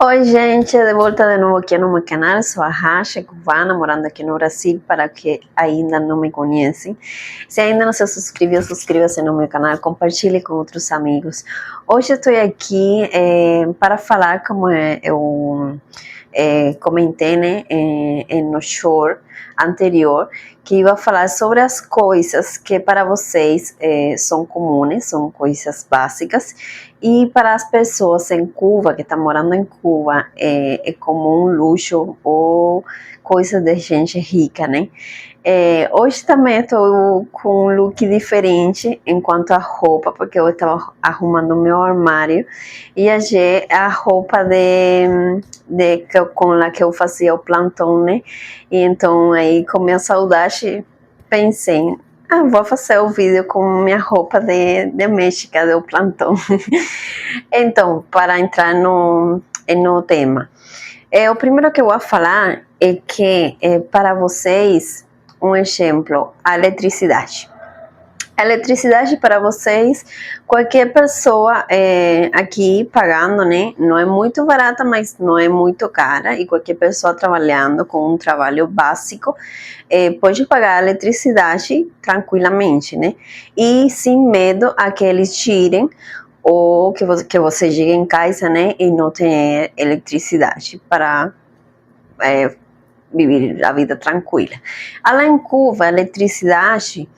Oi, gente, de volta de novo aqui no meu canal. Sou a Rasha cubana, morando aqui no Brasil, para que ainda não me conhecem. Se ainda não se suscreveu, suscreva-se no meu canal, compartilhe com outros amigos. Hoje estou aqui para falar, como eu comentei, né, no short anterior, que iba a falar sobre as coisas que para vocês são comuns, são coisas básicas, e para as pessoas em Cuba, que estão morando em Cuba, é como um luxo ou coisa de gente rica, né? Hoje também estou com um look diferente enquanto a roupa, porque eu estava arrumando meu armário e achei a roupa com a que eu fazia o plantão, né? E então aí com minha saudade pensei, vou fazer o vídeo com minha roupa de México, do plantão. Então, para entrar no tema, o primeiro que eu vou falar é que para vocês, um exemplo, a eletricidade. A eletricidade para vocês, qualquer pessoa aqui pagando, né? Não é muito barata, mas não é muito cara. E qualquer pessoa trabalhando com um trabalho básico pode pagar a eletricidade tranquilamente, né? E sem medo a que eles tirem ou que você chegue em casa, né? E não tenha eletricidade para viver a vida tranquila. Lá em Cuba, a eletricidade,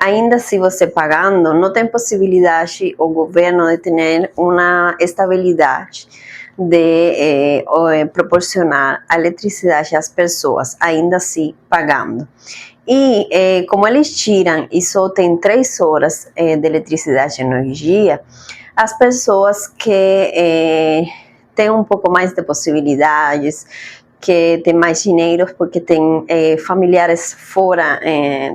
ainda se você pagando, não tem possibilidade o governo de ter uma estabilidade de proporcionar a eletricidade às pessoas, ainda assim pagando. E como eles tiram e só tem 3 horas de eletricidade no dia, as pessoas que têm um pouco mais de possibilidades, que tem mais dinheiro, porque tem familiares fora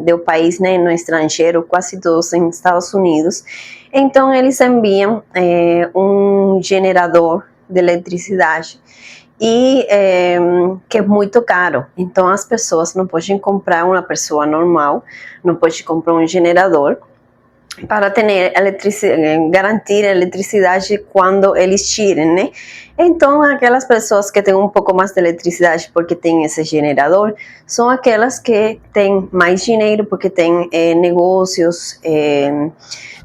do país, né, no estrangeiro, quase todos em Estados Unidos. Então, eles enviam um gerador de eletricidade e que é muito caro. Então, as pessoas não podem comprar, uma pessoa normal não pode comprar um gerador para ter garantir a eletricidade quando eles tirem, né? Então, aquelas pessoas que têm um pouco mais de eletricidade porque tem esse gerador, são aquelas que têm mais dinheiro porque têm negócios,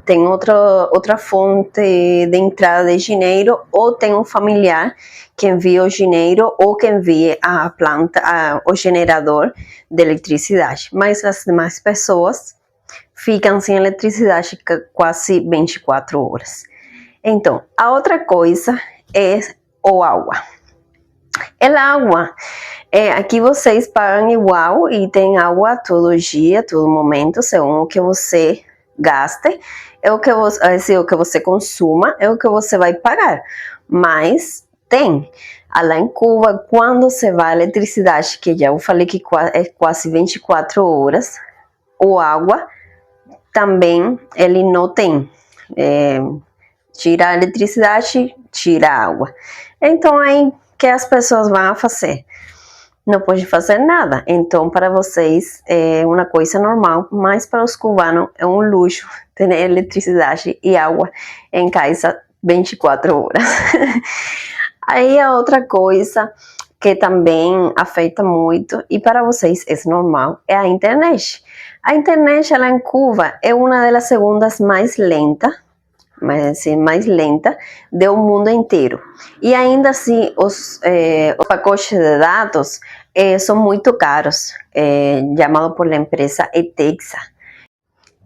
tem outra fonte de entrada de dinheiro, ou tem um familiar que envia o dinheiro ou que envia a planta, o gerador de eletricidade. Mas as demais pessoas ficam sem eletricidade quase 24 horas. Então, a outra coisa é o água. A água, aqui vocês pagam igual e tem água todo dia, todo momento, segundo o que você gaste, é o que você consuma, é o que você vai pagar. Mas tem. Lá em Cuba, quando você vai a eletricidade, que já eu falei que é quase 24 horas, o água também ele não tem. Tira a eletricidade, tira a água. Então aí que as pessoas vão fazer? Não pode fazer nada. Então para vocês é uma coisa normal, mas para os cubanos é um luxo ter eletricidade e água em casa 24 horas. Aí a outra coisa que também afeta muito, e para vocês é normal, é a internet. A internet lá em Cuba é uma das segundas mais lentas, mais lenta do mundo inteiro. E ainda assim, os pacotes de dados são muito caros, chamado por a empresa ETEXA,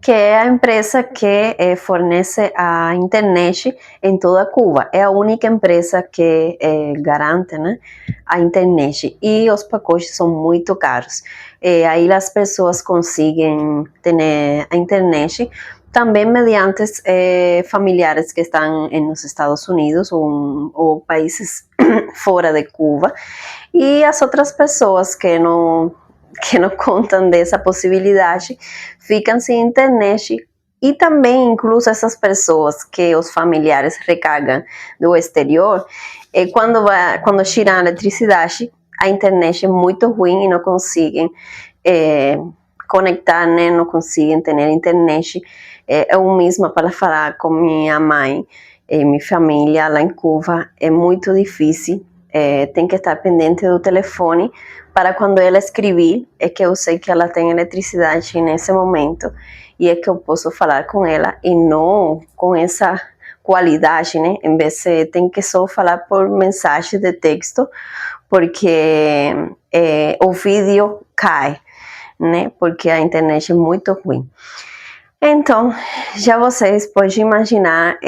que é a empresa que fornece a internet em toda Cuba. É a única empresa que garante, né, a internet. E os pacotes são muito caros. Aí as pessoas conseguem ter a internet também mediante familiares que estão nos Estados Unidos ou países fora de Cuba. E as outras pessoas que não contam dessa possibilidade, ficam sem internet. E também, incluso essas pessoas que os familiares recargam do exterior, quando tiram a eletricidade, a internet é muito ruim e não conseguem conectar, né? Não conseguem ter internet. Eu mesma, para falar com minha mãe, minha família lá em Cuba é muito difícil, tem que estar pendente do telefone para quando ela escrever, é que eu sei que ela tem eletricidade nesse momento e é que eu posso falar com ela e não com essa qualidade, né? Em vez de tem que só falar por mensagem de texto, porque o vídeo cai, né? Porque a internet é muito ruim. Então, já vocês podem imaginar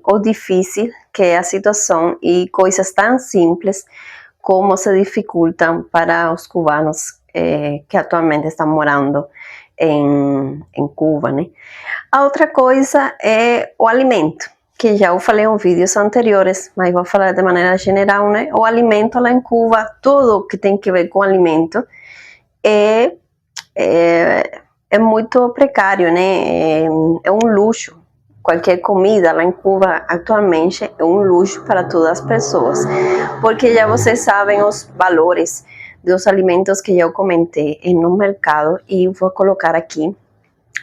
o difícil que é a situação e coisas tão simples como se dificultam para os cubanos que atualmente estão morando em Cuba, né? A outra coisa é o alimento, que já eu falei em vídeos anteriores, mas vou falar de maneira geral, né? O alimento lá em Cuba, tudo que tem que ver com alimento é muito precário, né? É um luxo. Qualquer comida lá em Cuba atualmente é um luxo para todas as pessoas, porque já vocês sabem os valores dos alimentos que eu comentei no mercado e vou colocar aqui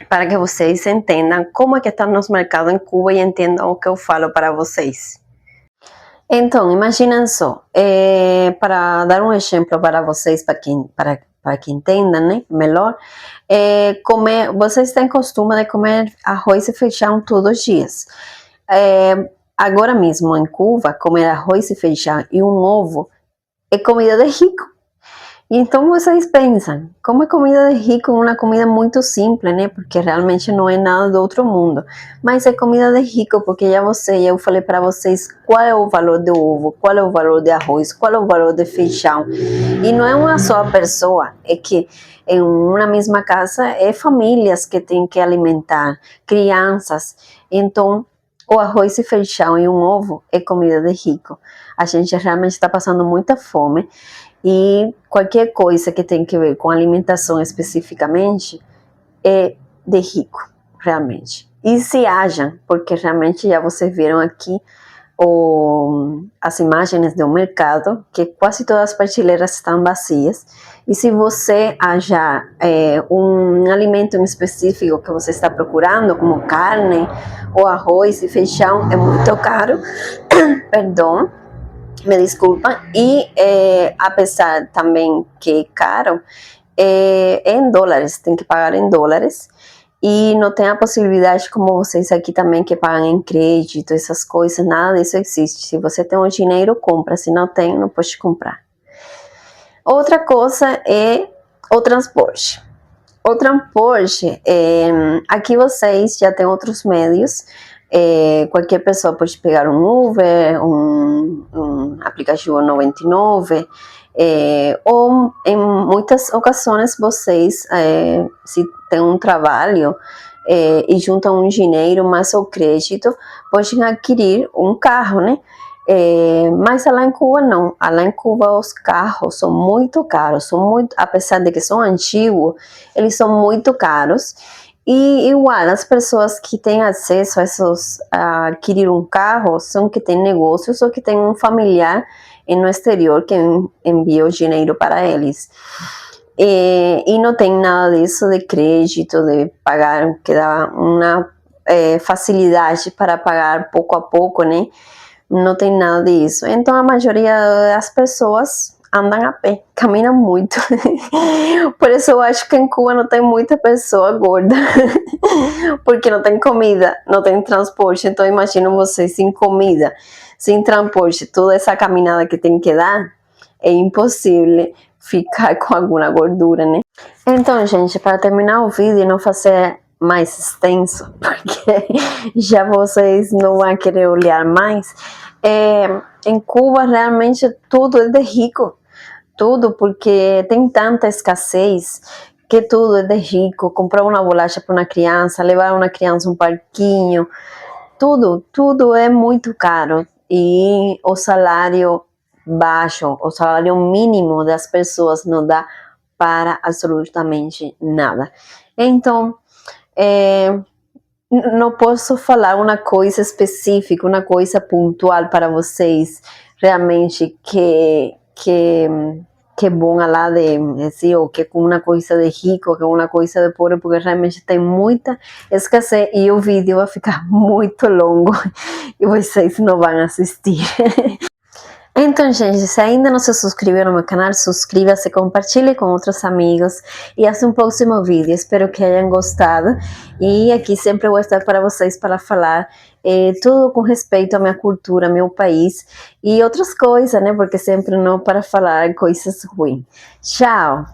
para que vocês entendam como é que estão nos mercados em Cuba e entendam o que eu falo para vocês. Então, imaginem só, para dar um exemplo para vocês, para que entendam, né, melhor, vocês têm costume de comer arroz e feijão todos os dias. Agora mesmo em Cuba, comer arroz e feijão e um ovo é comida de rico. Então vocês pensam, como é comida de rico, uma comida muito simples, né? Porque realmente não é nada do outro mundo. Mas é comida de rico, porque eu falei para vocês qual é o valor do ovo, qual é o valor de arroz, qual é o valor de feijão. E não é uma só pessoa, é que em uma mesma casa é famílias que têm que alimentar, crianças. Então, o arroz e feijão e um ovo é comida de rico. A gente realmente está passando muita fome. E qualquer coisa que tem que ver com alimentação especificamente é de rico, realmente. E se haja, porque realmente já vocês viram aqui as imagens do mercado, que quase todas as prateleiras estão vazias. E se você achar um alimento em específico que você está procurando, como carne ou arroz e feijão, é muito caro, perdão, me desculpa, e apesar também que é caro, é em dólares, tem que pagar em dólares, e não tem a possibilidade, como vocês aqui também, que pagam em crédito, essas coisas, nada disso existe. Se você tem o dinheiro, compra, se não tem, não pode comprar. Outra coisa é o transporte. O transporte, aqui vocês já têm outros meios. Qualquer pessoa pode pegar um Uber, um aplicativo 99, ou em muitas ocasiões vocês, se tem um trabalho e juntam um dinheiro mais o crédito, podem adquirir um carro, né? Mas lá em Cuba não, lá em Cuba os carros são muito caros, apesar de que são antigos, eles são muito caros. E igual, as pessoas que têm acesso a adquirir um carro são que têm negócios ou que têm um familiar no exterior que envia o dinheiro para eles. E não tem nada disso de crédito, de pagar, que dá uma facilidade para pagar pouco a pouco, né? Não tem nada disso. Então a maioria das pessoas andam a pé, caminham muito. Por isso eu acho que em Cuba não tem muita pessoa gorda, porque não tem comida, não tem transporte. Então imagino vocês sem comida, sem transporte, toda essa caminhada que tem que dar, é impossível ficar com alguma gordura, né? Então, gente, para terminar o vídeo e não fazer mais extenso, porque já vocês não vão querer olhar mais, em Cuba realmente tudo é de rico, tudo, porque tem tanta escassez que tudo é de rico. Comprar uma bolacha para uma criança, levar uma criança a um parquinho, tudo é muito caro. E o salário baixo, o salário mínimo das pessoas não dá para absolutamente nada. Então, não posso falar uma coisa específica, uma coisa pontual para vocês, realmente que que é bom lá de assim, ou que é uma coisa de rico, que é uma coisa de pobre, porque realmente tem muita escassez e o vídeo vai ficar muito longo e vocês não vão assistir. Então, gente, se ainda não se inscreveram no meu canal, suscríbase, compartilhe com outros amigos e até um próximo vídeo. Espero que tenham gostado e aqui sempre vou estar para vocês para falar tudo com respeito à minha cultura, meu país e outras coisas, né? Porque sempre não para falar coisas ruins. Tchau!